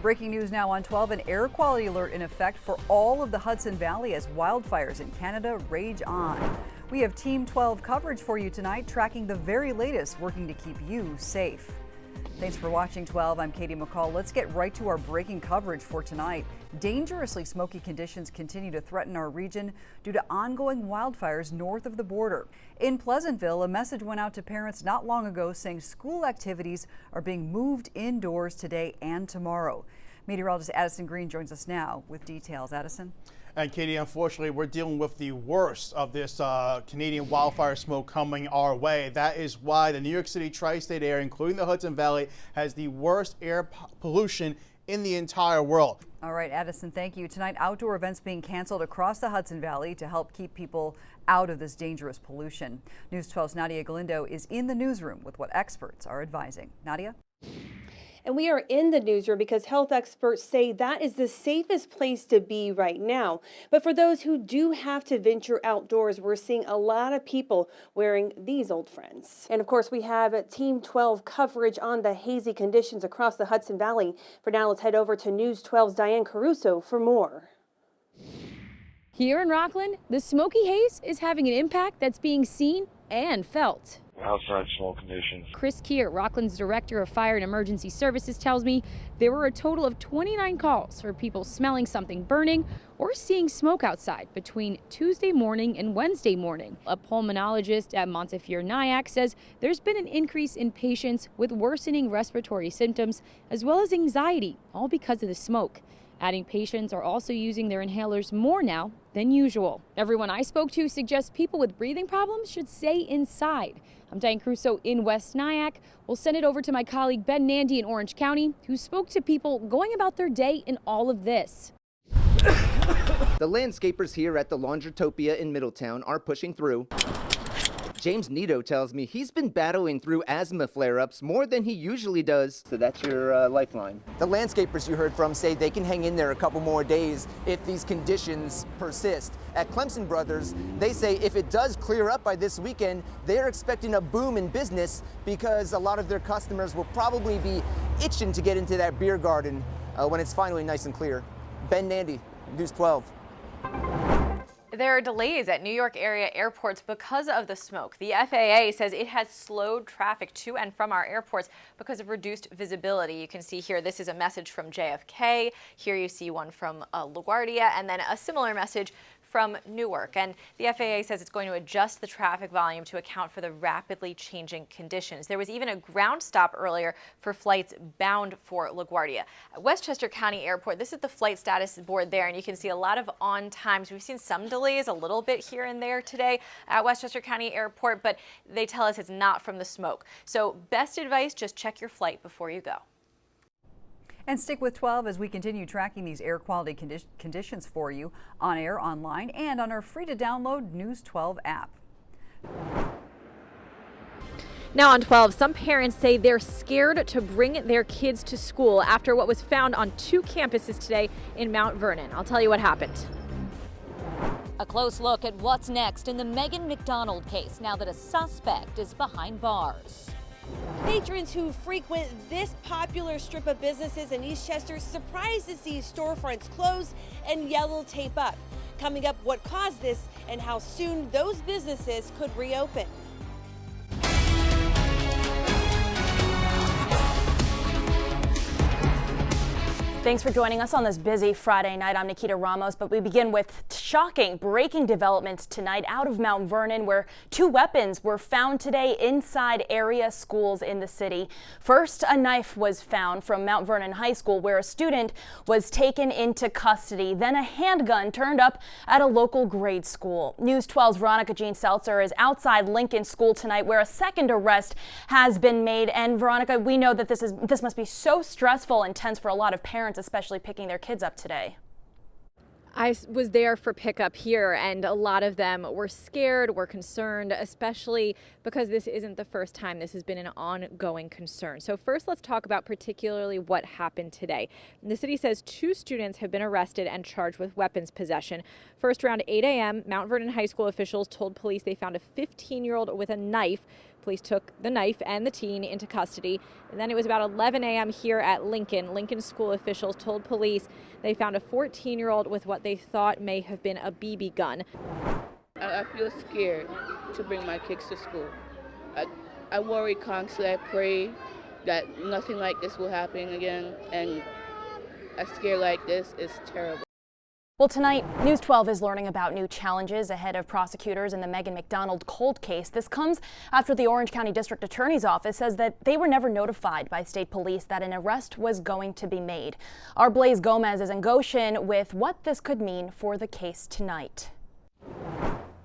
Breaking news now on 12, an air quality alert in effect for all of the Hudson Valley as wildfires in Canada rage on. We have Team 12 coverage for you tonight, tracking the very latest, working to keep you safe. Thanks for watching 12. I'm Katie McCall. Let's get right to our breaking coverage for tonight. Dangerously smoky conditions continue to threaten our region due to ongoing wildfires north of the border. In Pleasantville, a message went out to parents not long ago saying school activities are being moved indoors today and tomorrow. Meteorologist Addison Green joins us now with details. Addison? And Katie, unfortunately, we're dealing with the worst of this Canadian wildfire smoke coming our way. That is why the New York City tri-state area, including the Hudson Valley, has the worst air pollution in the entire world. All right, Addison, thank you. Tonight, outdoor events being canceled across the Hudson Valley to help keep people out of this dangerous pollution. News 12's Nadia Galindo is in the newsroom with what experts are advising. Nadia? And we are in the newsroom because health experts say that is the safest place to be right now. But for those who do have to venture outdoors, we're seeing a lot of people wearing these old friends. And of course, we have Team 12 coverage on the hazy conditions across the Hudson Valley. For now, let's head over to News 12's Diane Caruso for more. Here in Rockland, the smoky haze is having an impact that's being seen and felt. Outside smoke conditions. Chris Keir, Rockland's Director of Fire and Emergency Services, tells me there were a total of 29 calls for people smelling something burning or seeing smoke outside between Tuesday morning and Wednesday morning. A pulmonologist at Montefiore Nyack says there's been an increase in patients with worsening respiratory symptoms as well as anxiety, all because of the smoke. Adding patients are also using their inhalers more now than usual. Everyone I spoke to suggests people with breathing problems should stay inside. I'm Diane Crusoe in West Nyack. We'll send it over to my colleague Ben Nandy in Orange County, who spoke to people going about their day in all of this. The landscapers here at the Laundrotopia in Middletown are pushing through. James Nito tells me he's been battling through asthma flare-ups more than he usually does. So that's your lifeline. The landscapers you heard from say they can hang in there a couple more days if these conditions persist. At Clemson Brothers, they say if it does clear up by this weekend, they're expecting a boom in business because a lot of their customers will probably be itching to get into that beer garden when it's finally nice and clear. Ben Nandy, News 12. There are delays at New York area airports because of the smoke. The FAA says it has slowed traffic to and from our airports because of reduced visibility. You can see here, this is a message from JFK. Here you see one from LaGuardia, and then a similar message from Newark. And the FAA says it's going to adjust the traffic volume to account for the rapidly changing conditions. There was even a ground stop earlier for flights bound for LaGuardia. At Westchester County Airport, this is the flight status board there, and you can see a lot of on times. We've seen some delays a little bit here and there today at Westchester County Airport, but they tell us it's not from the smoke. So best advice, just check your flight before you go. And stick with 12 as we continue tracking these air quality conditions for you on air, online, and on our free to download News 12 app. Now on 12, some parents say they're scared to bring their kids to school after what was found on 2 campuses today in Mount Vernon. I'll tell you what happened. A close look at what's next in the Megan McDonald case now that a suspect is behind bars. Patrons who frequent this popular strip of businesses in Eastchester surprised to see storefronts close and yellow tape up. Coming up, what caused this and how soon those businesses could reopen. Thanks for joining us on this busy Friday night. I'm Nikita Ramos, but we begin with shocking breaking developments tonight out of Mount Vernon, where 2 weapons were found today inside area schools in the city. First, a knife was found from Mount Vernon High School, where a student was taken into custody. Then a handgun turned up at a local grade school. News 12's Veronica Jean Seltzer is outside Lincoln School tonight, where a second arrest has been made. And Veronica, we know that this must be so stressful and tense for a lot of parents, especially picking their kids up today. I was there for pickup here, and a lot of them were scared, were concerned, especially because this isn't the first time this has been an ongoing concern. So first, let's talk about particularly what happened today. The city says 2 students have been arrested and charged with weapons possession. First, around 8 a.m., Mount Vernon High School officials told police they found a 15-year-old with a knife Police took the knife and the teen into custody. And then it was about 11 a.m. here at Lincoln. Lincoln school officials told police they found a 14-year-old with what they thought may have been a BB gun. I feel scared to bring my kids to school. I worry constantly. I pray that nothing like this will happen again. And a scare like this is terrible. Well, tonight, News 12 is learning about new challenges ahead of prosecutors in the Megan McDonald cold case. This comes after the Orange County District Attorney's Office says that they were never notified by state police that an arrest was going to be made. Our Blaze Gomez is in Goshen with what this could mean for the case tonight.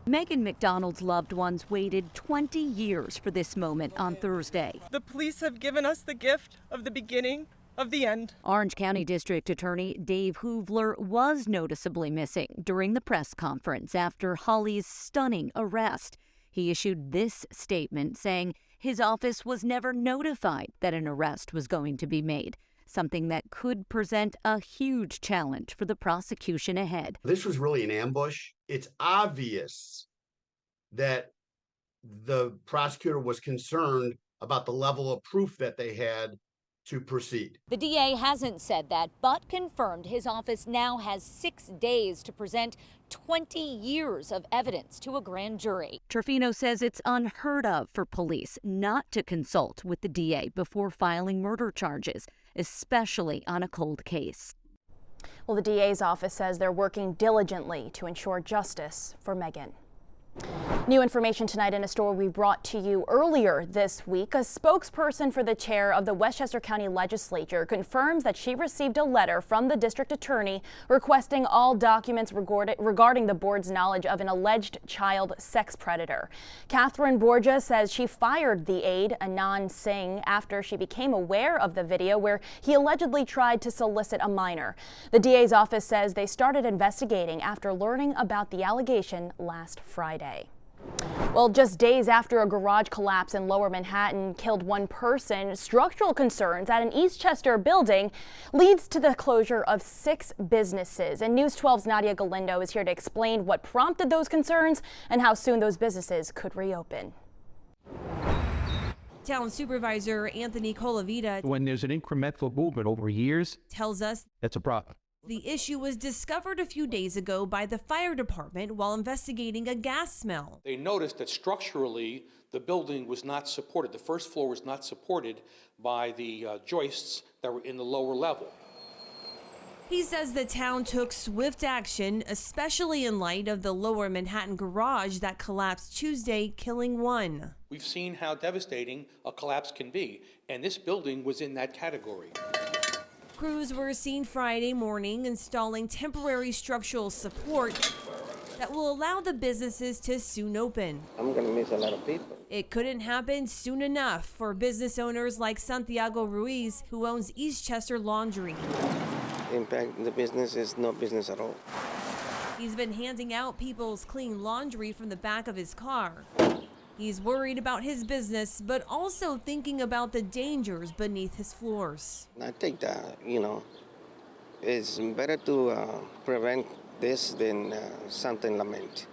Megan McDonald's loved ones waited 20 years for this moment on Thursday. The police have given us the gift of the beginning of the end. Orange County District Attorney Dave Hoovler was noticeably missing during the press conference after Holly's stunning arrest. He issued this statement saying his office was never notified that an arrest was going to be made, something that could present a huge challenge for the prosecution ahead. This was really an ambush. It's obvious that the prosecutor was concerned about the level of proof that they had to proceed. The DA hasn't said that, but confirmed his office now has 6 days to present 20 years of evidence to a grand jury. Trofino says it's unheard of for police not to consult with the DA before filing murder charges, especially on a cold case. Well, the DA's office says they're working diligently to ensure justice for Megan. New information tonight in a story we brought to you earlier this week. A spokesperson for the chair of the Westchester County Legislature confirms that she received a letter from the district attorney requesting all documents regarding the board's knowledge of an alleged child sex predator. Catherine Borgia says she fired the aide, Anand Singh, after she became aware of the video where he allegedly tried to solicit a minor. The DA's office says they started investigating after learning about the allegation last Friday. Well, just days after a garage collapse in Lower Manhattan killed one person, structural concerns at an Eastchester building leads to the closure of 6 businesses. And News 12's Nadia Galindo is here to explain what prompted those concerns and how soon those businesses could reopen. Town Supervisor Anthony Colavita, when there's an incremental movement over years, tells us that's a problem. The issue was discovered a few days ago by the fire department while investigating a gas smell. They noticed that structurally the building was not supported. The first floor was not supported by the joists that were in the lower level. He says the town took swift action, especially in light of the Lower Manhattan garage that collapsed Tuesday, killing one. We've seen how devastating a collapse can be, and this building was in that category. Crews were seen Friday morning installing temporary structural support that will allow the businesses to soon open. I'm going to miss a lot of people. It couldn't happen soon enough for business owners like Santiago Ruiz, who owns Eastchester Laundry. In fact, the business is no business at all. He's been handing out people's clean laundry from the back of his car. He's worried about his business, but also thinking about the dangers beneath his floors. I think that, it's better to prevent this than something lament.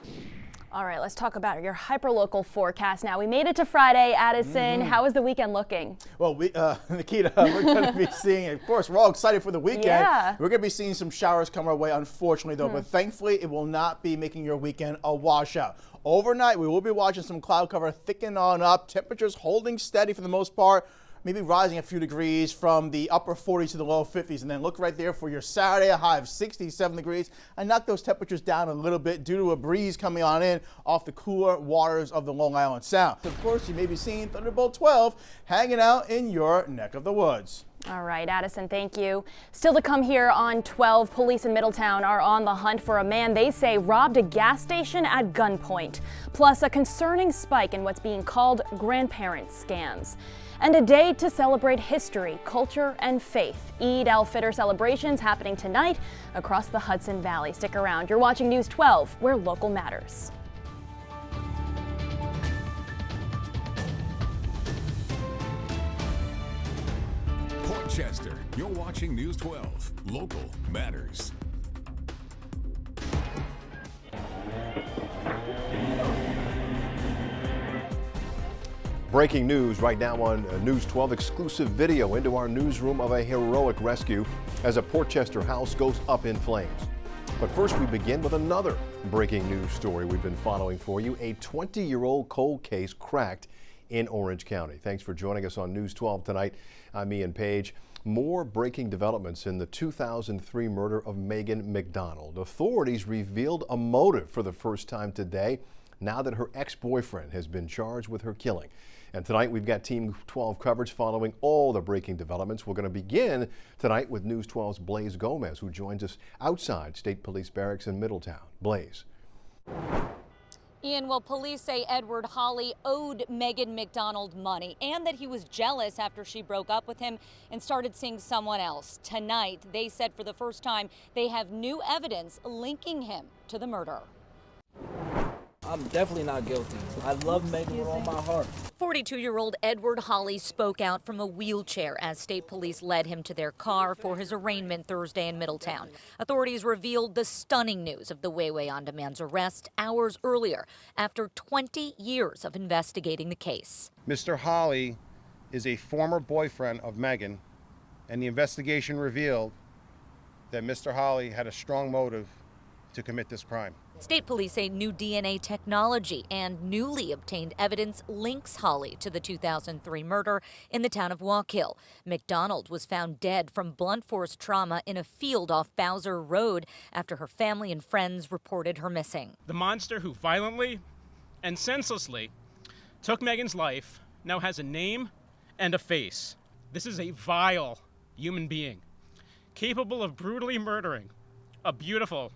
All right, let's talk about your hyperlocal forecast now. We made it to Friday. Addison, how is the weekend looking? Well, Nikita, we're going to be seeing, of course, we're all excited for the weekend. Yeah. We're going to be seeing some showers come our way, unfortunately, though. But thankfully, it will not be making your weekend a washout. Overnight, we will be watching some cloud cover thicken on up. Temperatures holding steady for the most part. Maybe rising a few degrees from the upper 40s to the low 50s. And then look right there for your Saturday, a high of 67 degrees. And knock those temperatures down a little bit due to a breeze coming on in off the cooler waters of the Long Island Sound. Of course, you may be seeing Thunderbolt 12 hanging out in your neck of the woods. All right, Addison, thank you. Still to come here on 12, police in Middletown are on the hunt for a man they say robbed a gas station at gunpoint. Plus, a concerning spike in what's being called grandparent scams. And a day to celebrate history, culture, and faith. Eid al-Fitr celebrations happening tonight across the Hudson Valley. Stick around. You're watching News 12, where local matters. Portchester, you're watching News 12, local matters. Breaking news right now on News 12. Exclusive video into our newsroom of a heroic rescue as a Portchester house goes up in flames. But first we begin with another breaking news story we've been following for you. A 20-year-old cold case cracked in Orange County. Thanks for joining us on News 12 tonight. I'm Ian Page. More breaking developments in the 2003 murder of Megan McDonald. Authorities revealed a motive for the first time today, now that her ex-boyfriend has been charged with her killing. And tonight we've got Team 12 coverage following all the breaking developments. We're going to begin tonight with News 12's Blaze Gomez, who joins us outside State Police Barracks in Middletown. Blaze. Ian, well, police say Edward Hawley owed Megan McDonald money and that he was jealous after she broke up with him and started seeing someone else. Tonight, they said for the first time they have new evidence linking him to the murder. I'm definitely not guilty. I love Megan with all my heart. 42-year-old Edward Hawley spoke out from a wheelchair as state police led him to their car for his arraignment Thursday in Middletown. Authorities revealed the stunning news of the Wayway On Demand's arrest hours earlier after 20 years of investigating the case. Mr. Hawley is a former boyfriend of Megan, and the investigation revealed that Mr. Hawley had a strong motive to commit this crime. State police say new DNA technology and newly obtained evidence links Hawley to the 2003 murder in the town of Walk Hill. McDonald was found dead from blunt force trauma in a field off Bowser Road after her family and friends reported her missing. The monster who violently and senselessly took Megan's life now has a name and a face. This is a vile human being, capable of brutally murdering a beautiful,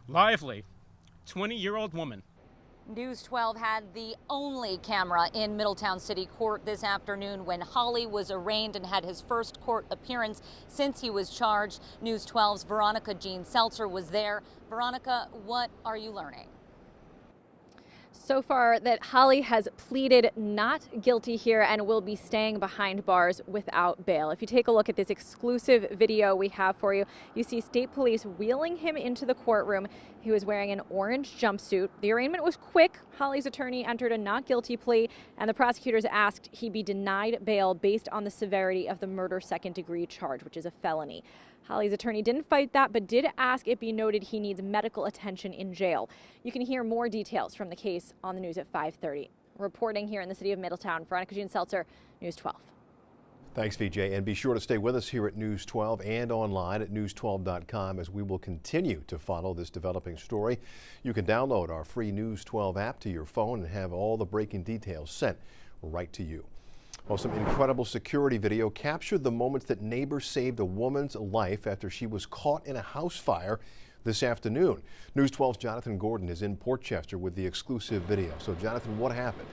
lively, 20-year-old woman. News 12 had the only camera in Middletown City Court this afternoon when Hawley was arraigned and had his first court appearance since he was charged. News 12's Veronica Jean Seltzer was there. Veronica, what are you learning? So far that Hawley has pleaded not guilty here and will be staying behind bars without bail. If you take a look at this exclusive video we have for you, you see state police wheeling him into the courtroom. He was wearing an orange jumpsuit. The arraignment was quick. Hawley's attorney entered a not guilty plea, and the prosecutors asked he be denied bail based on the severity of the murder second-degree charge, which is a felony. Hawley's attorney didn't fight that, but did ask it be noted he needs medical attention in jail. You can hear more details from the case on the news at 5:30. Reporting here in the city of Middletown, Veronica Jean Seltzer, News 12. Thanks, VJ, and be sure to stay with us here at News 12 and online at news12.com as we will continue to follow this developing story. You can download our free News 12 app to your phone and have all the breaking details sent right to you. Well, some incredible security video captured the moments that neighbors saved a woman's life after she was caught in a house fire this afternoon. News 12's Jonathan Gordon is in Portchester with the exclusive video. So, Jonathan, what happened?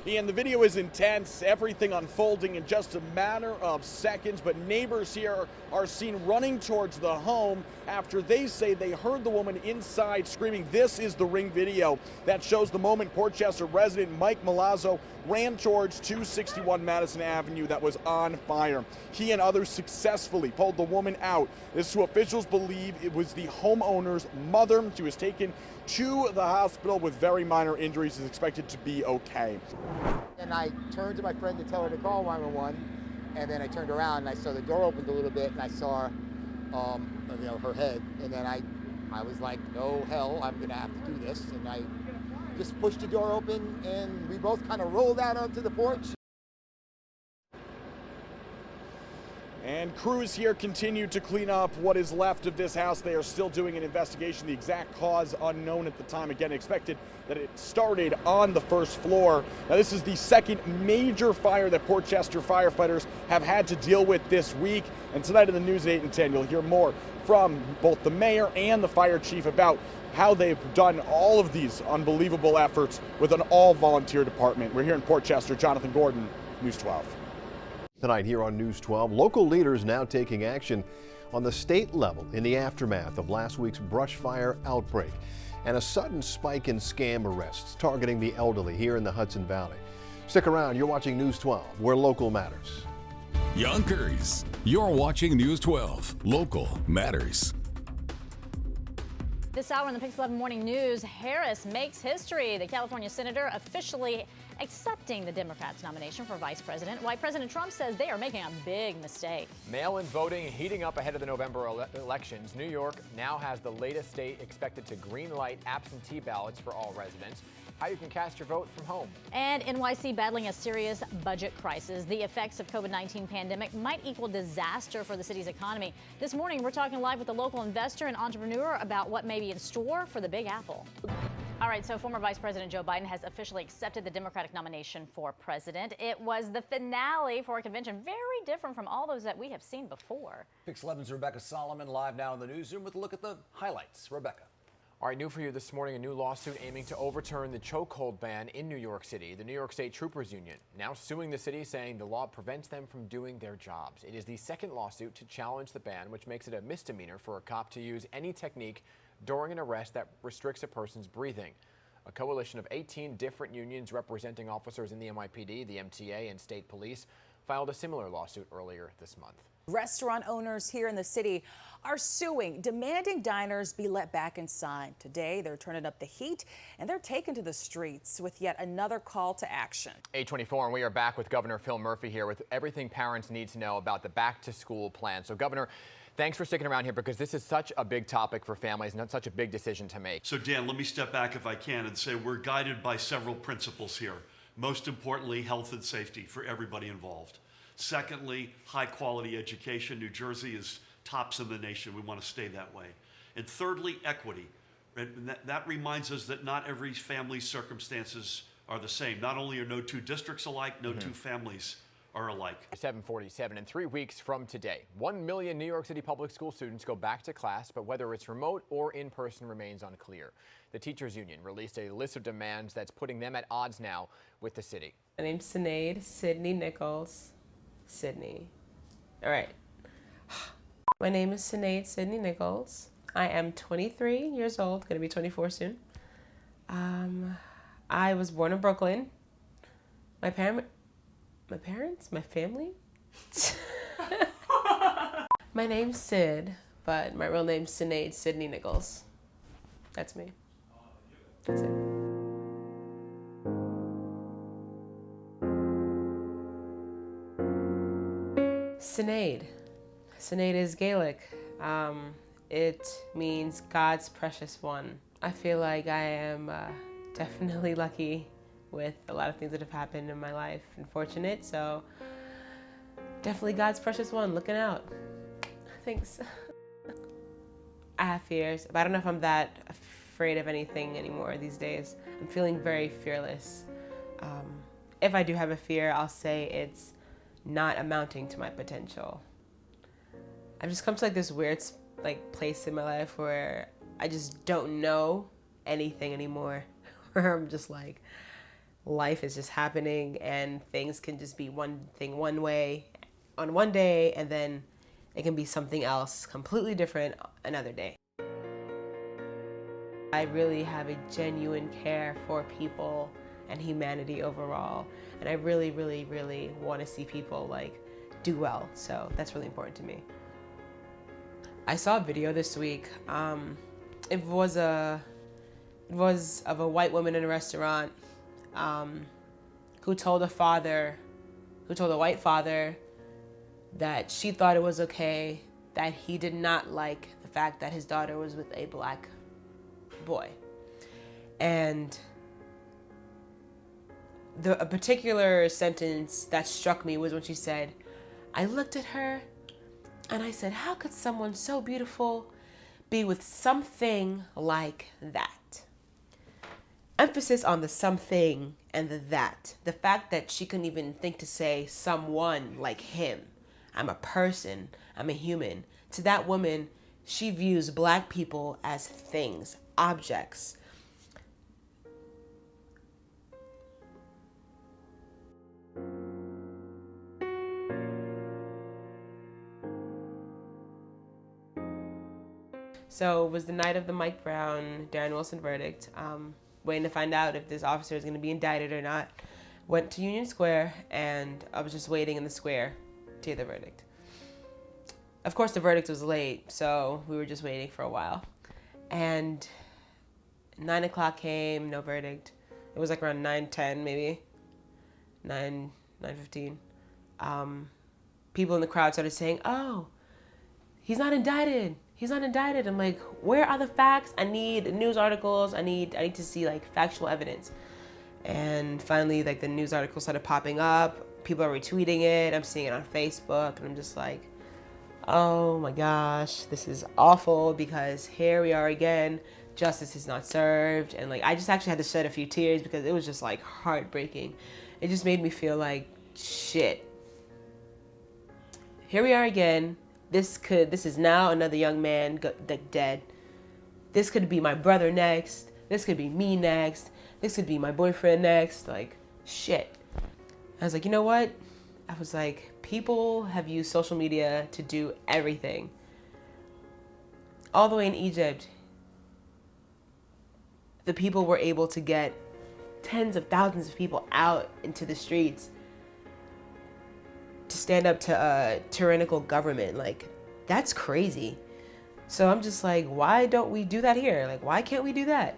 Ian, the video is intense, everything unfolding in just a matter of seconds, but neighbors here are seen running towards the home after they say they heard the woman inside screaming. This is the Ring video that shows the moment Portchester resident Mike Milazzo ran towards 261 Madison Avenue that was on fire. He and others successfully pulled the woman out. This is who officials believe it was the homeowner's mother. She was taken to the hospital with very minor injuries, is expected to be okay. And I turned to my friend to tell her to call 911, and then I turned around and I saw the door opened a little bit, and I saw, her head, and then I was like, oh hell, I'm gonna have to do this, and I just pushed the door open, and we both kind of rolled out onto the porch. And crews here continue to clean up what is left of this house. They are still doing an investigation. The exact cause unknown at the time. Again, expected that it started on the first floor. Now, this is the second major fire that Portchester firefighters have had to deal with this week. And tonight in the news at 8 and 10, you'll hear more from both the mayor and the fire chief about how they've done all of these unbelievable efforts with an all-volunteer department. We're here in Portchester. Jonathan Gordon, News 12. Tonight here on News 12, local leaders now taking action on the state level in the aftermath of last week's brush fire outbreak and a sudden spike in scam arrests targeting the elderly here in the Hudson Valley. Stick around, you're watching News 12, where local matters. Yonkers, you're watching News 12, local matters. This hour in the Pix 11 Morning News, Harris makes history. The California senator officially accepting the Democrats' nomination for vice president, while President Trump says they are making a big mistake. Mail-in voting heating up ahead of the November elections. New York now has the latest state expected to green light absentee ballots for all residents. How you can cast your vote from home. And NYC battling a serious budget crisis. The effects of COVID-19 pandemic might equal disaster for the city's economy. This morning, we're talking live with a local investor and entrepreneur about what may be in store for the Big Apple. All right, so former Vice President Joe Biden has officially accepted the Democratic nomination for president. It was the finale for a convention very different from all those that we have seen before. Pix 11's Rebecca Solomon live now in the newsroom with a look at the highlights. Rebecca. All right, new for you this morning, a new lawsuit aiming to overturn the chokehold ban in New York City. The New York State Troopers Union now suing the city, saying the law prevents them from doing their jobs. It is the second lawsuit to challenge the ban, which makes it a misdemeanor for a cop to use any technique during an arrest that restricts a person's breathing. A coalition of 18 different unions representing officers in the NYPD, the MTA, and state police filed a similar lawsuit earlier this month. Restaurant owners here in the city are suing, demanding diners be let back inside. Today, they're turning up the heat and they're taking to the streets with yet another call to action. 8:24, and we are back with Governor Phil Murphy here with everything parents need to know about the back-to-school plan. So, Governor, thanks for sticking around here because this is such a big topic for families and such a big decision to make. So, Dan, let me step back if I can and say we're guided by several principles here. Most importantly, health and safety for everybody involved. Secondly, high-quality education. New Jersey is tops in the nation. We want to stay that way. And thirdly, equity. And that reminds us that not every family's circumstances are the same. Not only are no two districts alike, no two families are alike. 7:47, in 3 weeks from today, 1 million New York City public school students go back to class, but whether it's remote or in person remains unclear. The teachers union released a list of demands that's putting them at odds now with the city. My name's Sinead Sydney Nichols. Sydney. All right. My name is Sinead Sydney Nichols. I am 23 years old, going to be 24 soon. I was born in Brooklyn. My family? My name's Sid, but my real name's Sinead Sydney Nichols. That's me. That's it. Sinead. Sinead is Gaelic. It means God's precious one. I feel like I am definitely lucky with a lot of things that have happened in my life and fortunate, so definitely God's precious one, looking out. Thanks. I have fears, but I don't know if I'm that afraid of anything anymore these days. I'm feeling very fearless. If I do have a fear, I'll say it's not amounting to my potential. I've just come to like this weird place in my life where I just don't know anything anymore. Where I'm just like, life is just happening and things can just be one thing one way on one day and then it can be something else completely different another day. I really have a genuine care for people and humanity overall. And I really, really, really want to see people do well. So that's really important to me. I saw a video this week. It was of a white woman in a restaurant who told a white father that she thought it was okay that he did not like the fact that his daughter was with a black boy. And a particular sentence that struck me was when she said, I looked at her and I said, how could someone so beautiful be with something like that? Emphasis on the something and the that. The fact that she couldn't even think to say someone like him. I'm a person, I'm a human. To that woman, she views black people as things, objects. So it was the night of the Mike Brown, Darren Wilson verdict. Waiting to find out if this officer is going to be indicted or not. Went to Union Square, and I was just waiting in the square to hear the verdict. Of course, the verdict was late, so we were just waiting for a while. And 9 o'clock came, no verdict. It was like around 9:10 maybe, 9:15. People in the crowd started saying, "Oh, he's not indicted. He's not indicted." I'm like, where are the facts? I need news articles. I need to see like factual evidence. And finally, like the news articles started popping up. People are retweeting it. I'm seeing it on Facebook, and I'm just like, oh my gosh, this is awful, because here we are again. Justice is not served. And like, I just actually had to shed a few tears because it was just like heartbreaking. It just made me feel like shit. Here we are again. This is now another young man dead. This could be my brother next. This could be me next. This could be my boyfriend next. Like, shit. I was like, you know what? I was like, people have used social media to do everything. All the way in Egypt, the people were able to get tens of thousands of people out into the streets to stand up to a tyrannical government. Like, that's crazy. So I'm just like, why don't we do that here? Like, why can't we do that?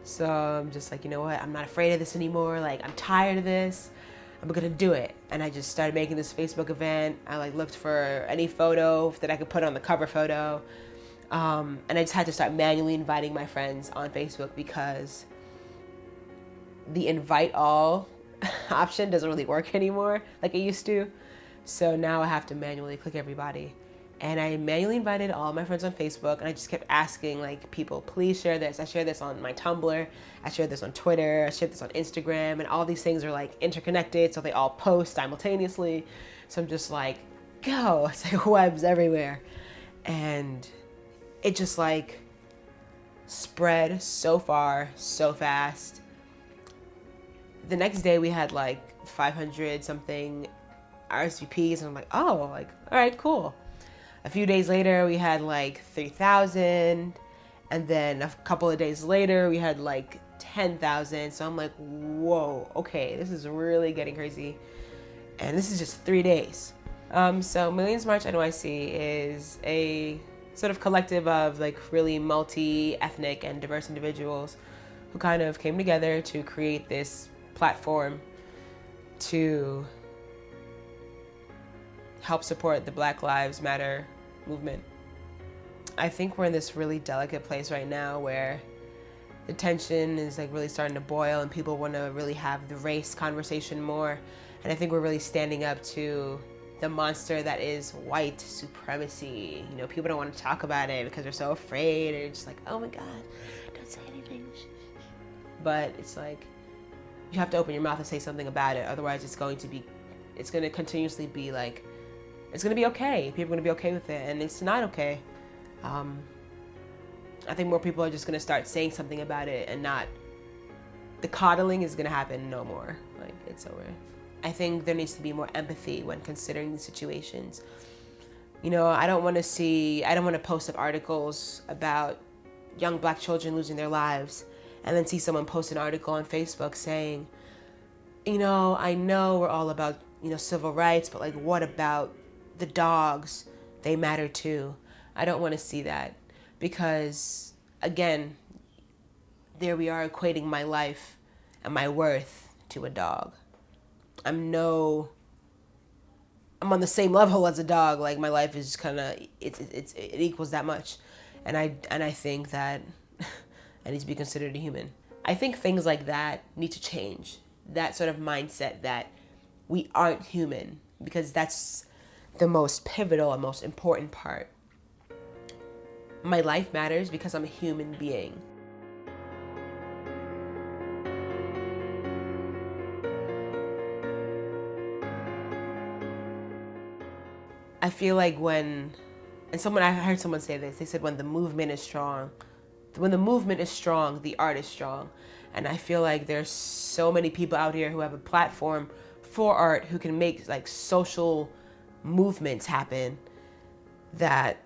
So I'm just like, you know what? I'm not afraid of this anymore. Like, I'm tired of this. I'm gonna do it. And I just started making this Facebook event. I like looked for any photo that I could put on the cover photo. And I just had to start manually inviting my friends on Facebook, because the invite all option doesn't really work anymore like it used to. So now I have to manually click everybody. And I manually invited all my friends on Facebook, and I just kept asking like people, please share this. I shared this on my Tumblr, I shared this on Twitter, I shared this on Instagram, and all these things are like interconnected, so they all post simultaneously. So I'm just like, go, it's like webs everywhere. And it just like spread so far, so fast. The next day we had like 500 something RSVPs, and I'm like, oh, like, all right, cool. A few days later, we had like 3,000. And then a couple of days later, we had like 10,000. So I'm like, whoa, okay, this is really getting crazy. And this is just 3 days. So Millions March NYC is a sort of collective of like really multi-ethnic and diverse individuals who kind of came together to create this platform to help support the Black Lives Matter movement. I think we're in this really delicate place right now where the tension is like really starting to boil, and people want to really have the race conversation more. And I think we're really standing up to the monster that is white supremacy. You know, people don't want to talk about it because they're so afraid. They're just like, oh my God, don't say anything. But it's like, you have to open your mouth and say something about it. Otherwise it's going to continuously be like, it's going to be okay. People are going to be okay with it, and it's not okay. I think more people are just going to start saying something about it, and not, the coddling is going to happen no more. Like, it's over. I think there needs to be more empathy when considering these situations. You know, I don't want to post up articles about young Black children losing their lives and then see someone post an article on Facebook saying, you know, I know we're all about, you know, civil rights, but like, what about the dogs? They matter too. I don't want to see that, because again, there we are equating my life and my worth to a dog. I'm on the same level as a dog. Like, my life is kind of, it equals that much. And I think that I need to be considered a human. I think things like that need to change. That sort of mindset that we aren't human, because that's the most pivotal and most important part. My life matters because I'm a human being. I feel like I heard someone say this, they said when the movement is strong, the art is strong. And I feel like there's so many people out here who have a platform for art, who can make like social movements happen, that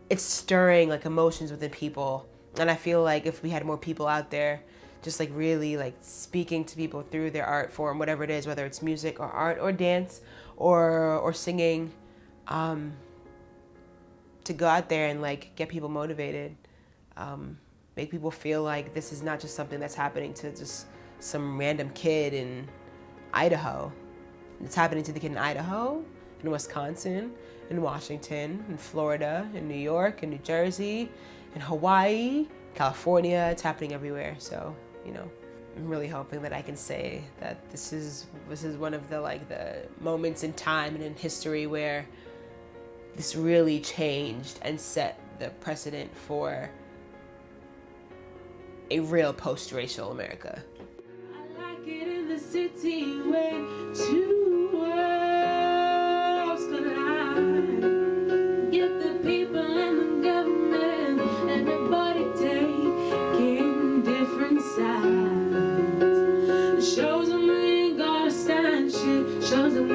it's stirring like emotions within people. And I feel like if we had more people out there just like really like speaking to people through their art form, whatever it is, whether it's music or art or dance or singing, to go out there and like get people motivated. make people feel like this is not just something that's happening to just some random kid in Idaho. It's happening to the kid in Idaho, in Wisconsin, in Washington, in Florida, in New York, in New Jersey, in Hawaii, California. It's happening everywhere. So, you know, I'm really hoping that I can say that this is one of the moments in time and in history where this really changed and set the precedent for a real post-racial America. I like it in the city where two worlds collide. Get the people and the government, everybody taking different sides. Shows them we ain't gonna stand shit. Shows them